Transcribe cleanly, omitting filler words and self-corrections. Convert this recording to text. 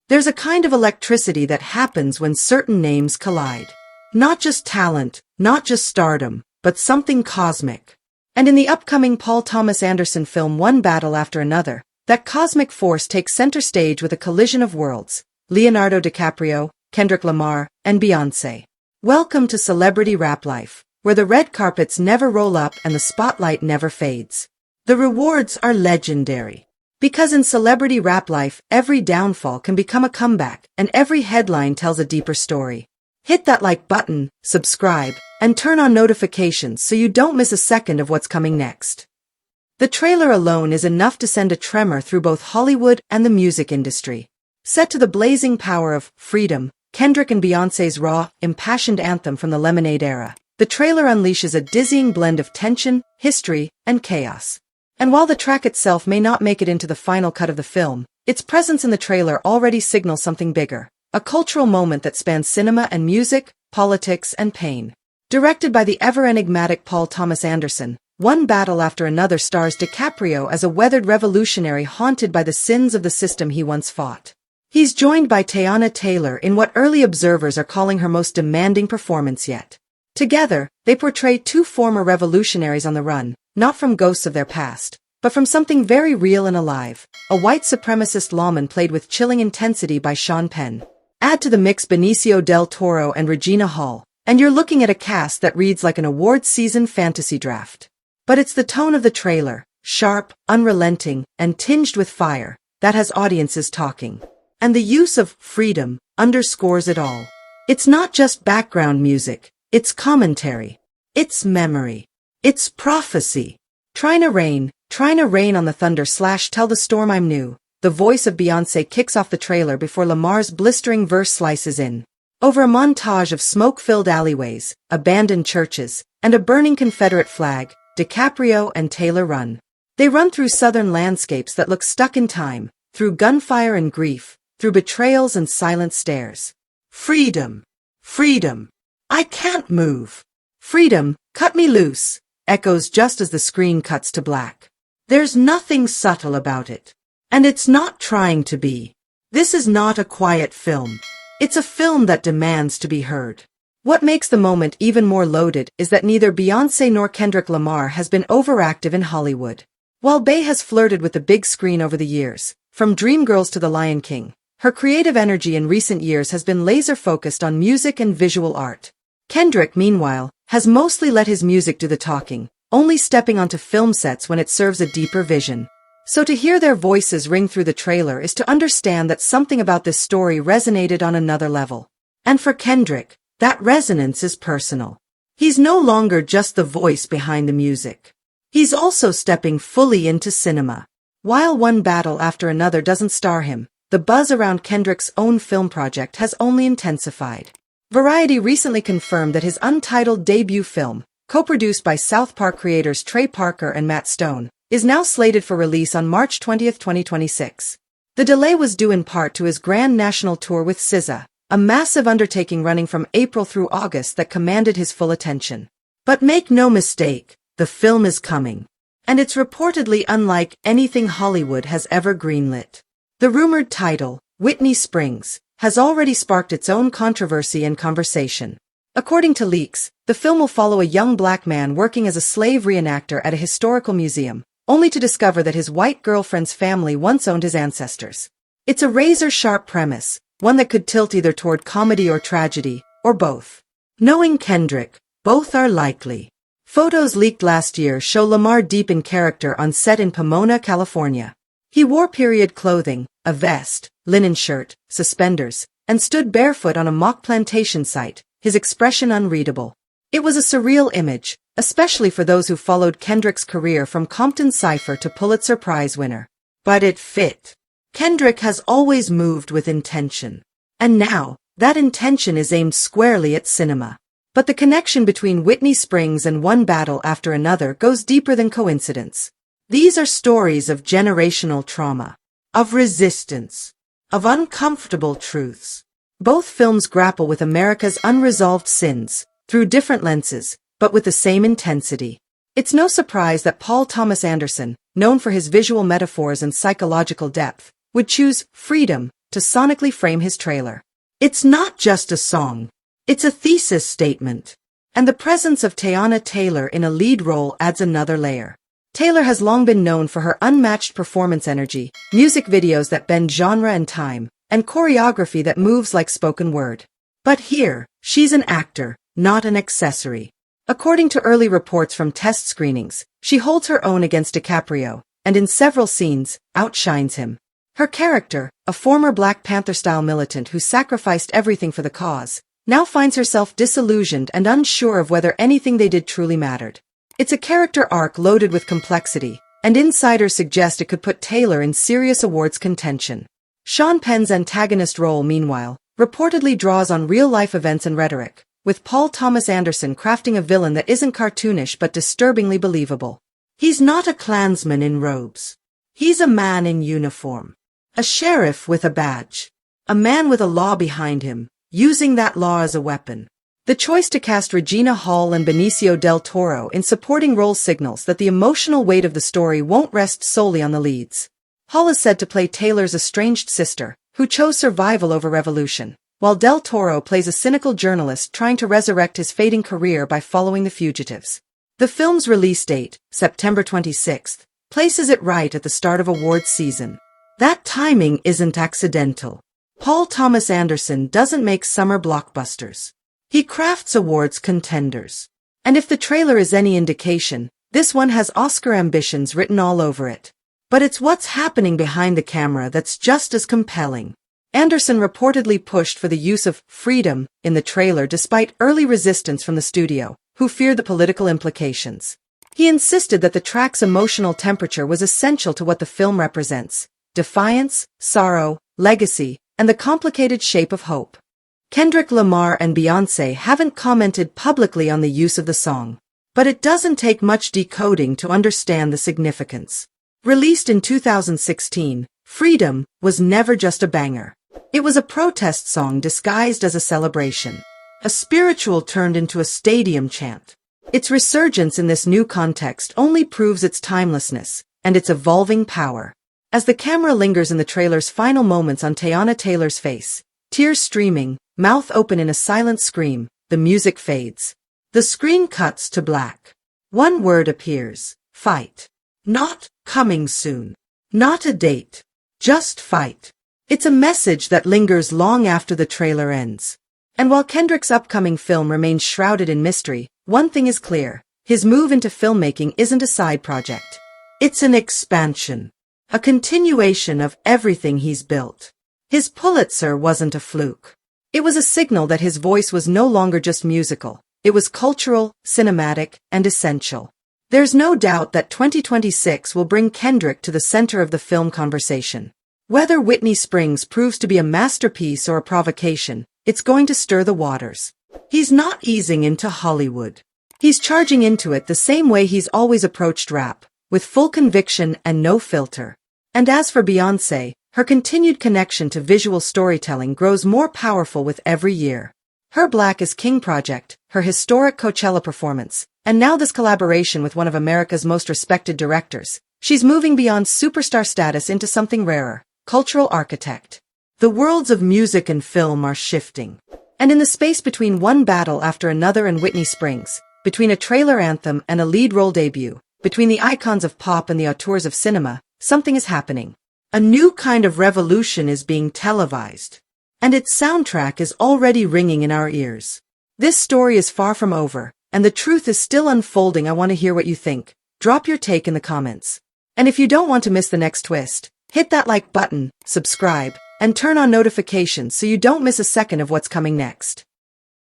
There's a kind of electricity that happens when certain names collide. Not just talent, not just stardom, but something cosmic. And in the upcoming Paul Thomas Anderson film One Battle After Another, that cosmic force takes center stage with a collision of worlds: Leonardo DiCaprio, Kendrick Lamar, and Beyoncé. Welcome to celebrity rap life, where the red carpets never roll up and the spotlight never fades. The rewards are legendary. Because in celebrity rap life, every downfall can become a comeback, and every headline tells a deeper story. Hit that like button, subscribe, and turn on notifications so you don't miss a second of what's coming next. The trailer alone is enough to send a tremor through both Hollywood and the music industry. Set to the blazing power of Freedom, Kendrick and Beyoncé's raw, impassioned anthem from the Lemonade era, the trailer unleashes a dizzying blend of tension, history, and chaos. And while the track itself may not make it into the final cut of the film, its presence in the trailer already signals something bigger, a cultural moment that spans cinema and music, politics, and pain. Directed by the ever-enigmatic Paul Thomas Anderson, One Battle After Another stars DiCaprio as a weathered revolutionary haunted by the sins of the system he once fought. He's joined by Teyana Taylor in what early observers are calling her most demanding performance yet. Together, they portray two former revolutionaries on the run, not from ghosts of their past, but from something very real and alive, a white supremacist lawman played with chilling intensity by Sean Penn. Add to the mix Benicio del Toro and Regina Hall, and you're looking at a cast that reads like an award-season fantasy draft. But it's the tone of the trailer, sharp, unrelenting, and tinged with fire, that has audiences talking. And the use of Freedom underscores it all. It's not just background music, it's commentary. It's memory. It's prophecy. Tryna rain on the thunder / tell the storm I'm new. The voice of Beyoncé kicks off the trailer before Lamar's blistering verse slices in. Over a montage of smoke-filled alleyways, abandoned churches, and a burning Confederate flag, DiCaprio and Taylor run. They run through southern landscapes that look stuck in time, through gunfire and grief, through betrayals and silent stares. Freedom. Freedom. I can't move. Freedom, cut me loose, echoes just as the screen cuts to black. There's nothing subtle about it. And it's not trying to be. This is not a quiet film. It's a film that demands to be heard. What makes the moment even more loaded is that neither Beyoncé nor Kendrick Lamar has been overactive in Hollywood. While Bey has flirted with the big screen over the years, from Dreamgirls to The Lion King, her creative energy in recent years has been laser-focused on music and visual art. Kendrick, meanwhile, has mostly let his music do the talking, only stepping onto film sets when it serves a deeper vision. So to hear their voices ring through the trailer is to understand that something about this story resonated on another level. And for Kendrick, that resonance is personal. He's no longer just the voice behind the music. He's also stepping fully into cinema. While One Battle After Another doesn't star him, the buzz around Kendrick's own film project has only intensified. Variety recently confirmed that his untitled debut film, co-produced by South Park creators Trey Parker and Matt Stone, is now slated for release on March 20, 2026. The delay was due in part to his grand national tour with SZA, a massive undertaking running from April through August that commanded his full attention. But make no mistake, the film is coming. And it's reportedly unlike anything Hollywood has ever greenlit. The rumored title, Whitney Springs, has already sparked its own controversy and conversation. According to leaks, the film will follow a young black man working as a slave reenactor at a historical museum, only to discover that his white girlfriend's family once owned his ancestors. It's a razor-sharp premise, one that could tilt either toward comedy or tragedy, or both. Knowing Kendrick, both are likely. Photos leaked last year show Lamar deep in character on set in Pomona, California. He wore period clothing, a vest, linen shirt, suspenders, and stood barefoot on a mock plantation site, his expression unreadable. It was a surreal image, especially for those who followed Kendrick's career from Compton Cypher to Pulitzer Prize winner. But it fit. Kendrick has always moved with intention. And now, that intention is aimed squarely at cinema. But the connection between Whitney Springs and One Battle After Another goes deeper than coincidence. These are stories of generational trauma, of resistance, of uncomfortable truths. Both films grapple with America's unresolved sins, through different lenses, but with the same intensity. It's no surprise that Paul Thomas Anderson, known for his visual metaphors and psychological depth, would choose Freedom to to sonically frame his trailer. It's not just a song. It's a thesis statement. And the presence of Teyana Taylor in a lead role adds another layer. Taylor has long been known for her unmatched performance energy, music videos that bend genre and time, and choreography that moves like spoken word. But here, she's an actor, not an accessory. According to early reports from test screenings, she holds her own against DiCaprio, and in several scenes, outshines him. Her character, a former Black Panther-style militant who sacrificed everything for the cause, now finds herself disillusioned and unsure of whether anything they did truly mattered. It's a character arc loaded with complexity, and insiders suggest it could put Taylor in serious awards contention. Sean Penn's antagonist role, meanwhile, reportedly draws on real-life events and rhetoric, with Paul Thomas Anderson crafting a villain that isn't cartoonish but disturbingly believable. He's not a Klansman in robes. He's a man in uniform. A sheriff with a badge. A man with a law behind him, using that law as a weapon. The choice to cast Regina Hall and Benicio del Toro in supporting roles signals that the emotional weight of the story won't rest solely on the leads. Hall is said to play Taylor's estranged sister, who chose survival over revolution, while del Toro plays a cynical journalist trying to resurrect his fading career by following the fugitives. The film's release date, September 26th, places it right at the start of awards season. That timing isn't accidental. Paul Thomas Anderson doesn't make summer blockbusters. He crafts awards contenders. And if the trailer is any indication, this one has Oscar ambitions written all over it. But it's what's happening behind the camera that's just as compelling. Anderson reportedly pushed for the use of freedom in the trailer despite early resistance from the studio, who feared the political implications. He insisted that the track's emotional temperature was essential to what the film represents: defiance, sorrow, legacy, and the complicated shape of hope. Kendrick Lamar and Beyoncé haven't commented publicly on the use of the song, but it doesn't take much decoding to understand the significance. Released in 2016, Freedom was never just a banger. It was a protest song disguised as a celebration. A spiritual turned into a stadium chant. Its resurgence in this new context only proves its timelessness and its evolving power. As the camera lingers in the trailer's final moments on Teyana Taylor's face, tears streaming, mouth open in a silent scream, the music fades. The screen cuts to black. One word appears: fight. Not coming soon. Not a date. Just fight. It's a message that lingers long after the trailer ends. And while Kendrick's upcoming film remains shrouded in mystery, one thing is clear: his move into filmmaking isn't a side project. It's an expansion. A continuation of everything he's built. His Pulitzer wasn't a fluke. It was a signal that his voice was no longer just musical. It was cultural, cinematic, and essential. There's no doubt that 2026 will bring Kendrick to the center of the film conversation. Whether Whitney Springs proves to be a masterpiece or a provocation, it's going to stir the waters. He's not easing into Hollywood. He's charging into it the same way he's always approached rap, with full conviction and no filter. And as for Beyoncé, her continued connection to visual storytelling grows more powerful with every year. Her Black is King project, her historic Coachella performance, and now this collaboration with one of America's most respected directors. She's moving beyond superstar status into something rarer: cultural architect. The worlds of music and film are shifting. And in the space between one battle after another and Whitney Springs, between a trailer anthem and a lead role debut, between the icons of pop and the auteurs of cinema, something is happening. A new kind of revolution is being televised. And its soundtrack is already ringing in our ears. This story is far from over, and the truth is still unfolding. I want to hear what you think. Drop your take in the comments. And if you don't want to miss the next twist, hit that like button, subscribe, and turn on notifications so you don't miss a second of what's coming next.